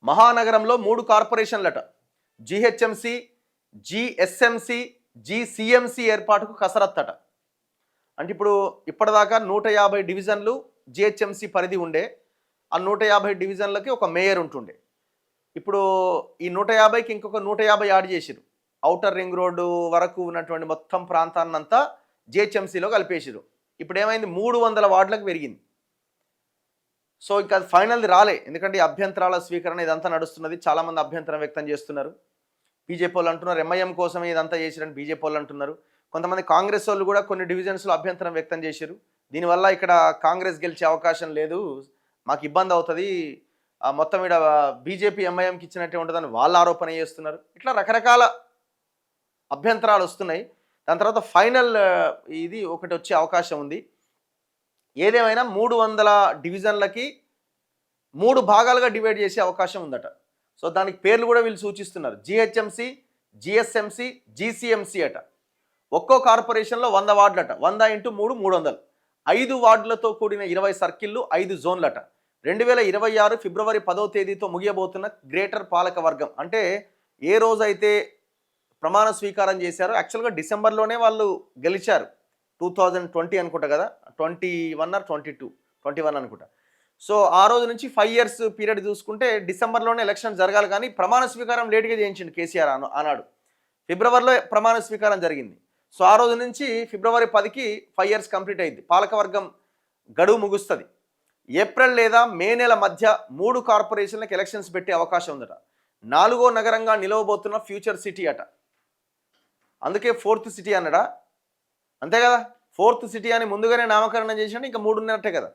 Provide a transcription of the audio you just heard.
మహానగరంలో 3 కార్పొరేషన్లట. GHMC, GSMC, జీసీఎంసీ ఏర్పాటుకు కసరత్తట. అంటే ఇప్పటిదాకా 150 డివిజన్లు జీహెచ్ఎంసీ పరిధి ఉండే. ఆ 150 డివిజన్లకి ఒక మేయర్ ఉంటుండే. ఇప్పుడు ఈ 150కి ఇంకొక 150 యాడ్ చేసిరు. ఔటర్ రింగ్ రోడ్డు వరకు ఉన్నటువంటి మొత్తం ప్రాంతాన్నంతా జీహెచ్ఎంసీలో కలిపేసిరు. ఇప్పుడు ఏమైంది, 300 వార్డులకు పెరిగింది. సో ఇంకా ఫైనల్ది రాలే, ఎందుకంటే ఈ అభ్యంతరాల స్వీకరణ ఇదంతా నడుస్తున్నది. చాలామంది అభ్యంతరం వ్యక్తం చేస్తున్నారు. బీజేపీ వాళ్ళు అంటున్నారు ఎంఐఎం కోసమే ఇదంతా చేసిరని బీజేపీ వాళ్ళు అంటున్నారు. కొంతమంది కాంగ్రెస్ వాళ్ళు కూడా కొన్ని డివిజన్స్లో అభ్యంతరం వ్యక్తం చేశారు. దీనివల్ల ఇక్కడ కాంగ్రెస్ గెలిచే అవకాశం లేదు, మాకు ఇబ్బంది అవుతుంది, మొత్తం ఇక్కడ బీజేపీ ఎంఐఎంకి ఇచ్చినట్టే ఉంటుందని వాళ్ళు ఆరోపణ చేస్తున్నారు. ఇట్లా రకరకాల అభ్యంతరాలు వస్తున్నాయి. దాని తర్వాత ఫైనల్ ఇది ఒకటి వచ్చే అవకాశం ఉంది. ఏదేమైనా 300 డివిజన్లకి 3 భాగాలుగా డివైడ్ చేసే అవకాశం ఉందట. సో దానికి పేర్లు కూడా వీళ్ళు సూచిస్తున్నారు. జీహెచ్ఎంసీ, జీఎస్ఎంసీ, జీసీఎంసీ అట. ఒక్కో కార్పొరేషన్లో 100 వార్డులట. 100 × 3 300. 5 వార్డులతో కూడిన 20 సర్కిళ్ళు, 5 జోన్లట. 2026 ఫిబ్రవరి 10వ తేదీతో ముగియబోతున్న గ్రేటర్ పాలక వర్గం. అంటే ఏ రోజైతే ప్రమాణ స్వీకారం చేశారో, యాక్చువల్గా డిసెంబర్లోనే వాళ్ళు గెలిచారు. 2020 అనుకుంటా కదా, 21 or 21 అనుకుంటా. సో ఆ రోజు నుంచి 5 years పీరియడ్ చూసుకుంటే డిసెంబర్లోనే ఎలక్షన్ జరగాలి, కానీ ప్రమాణ స్వీకారం లేట్గా చేయించిండు కేసీఆర్ ఆనాడు. ఫిబ్రవరిలో ప్రమాణ స్వీకారం జరిగింది. సో ఆ రోజు నుంచి ఫిబ్రవరి 10కి 5 years కంప్లీట్ అయింది. పాలకవర్గం గడువు ముగుస్తుంది. ఏప్రిల్ లేదా మే నెల మధ్య 3 కార్పొరేషన్లకు ఎలక్షన్స్ పెట్టే అవకాశం ఉందట. 4వ నగరంగా నిలవబోతున్న ఫ్యూచర్ సిటీ అట. అందుకే 4th సిటీ అన్నడా, అంతే కదా. 4th సిటీ అని ముందుగానే నామకరణం చేసినా ఇంకా 3 ఉన్నట్టే కదా.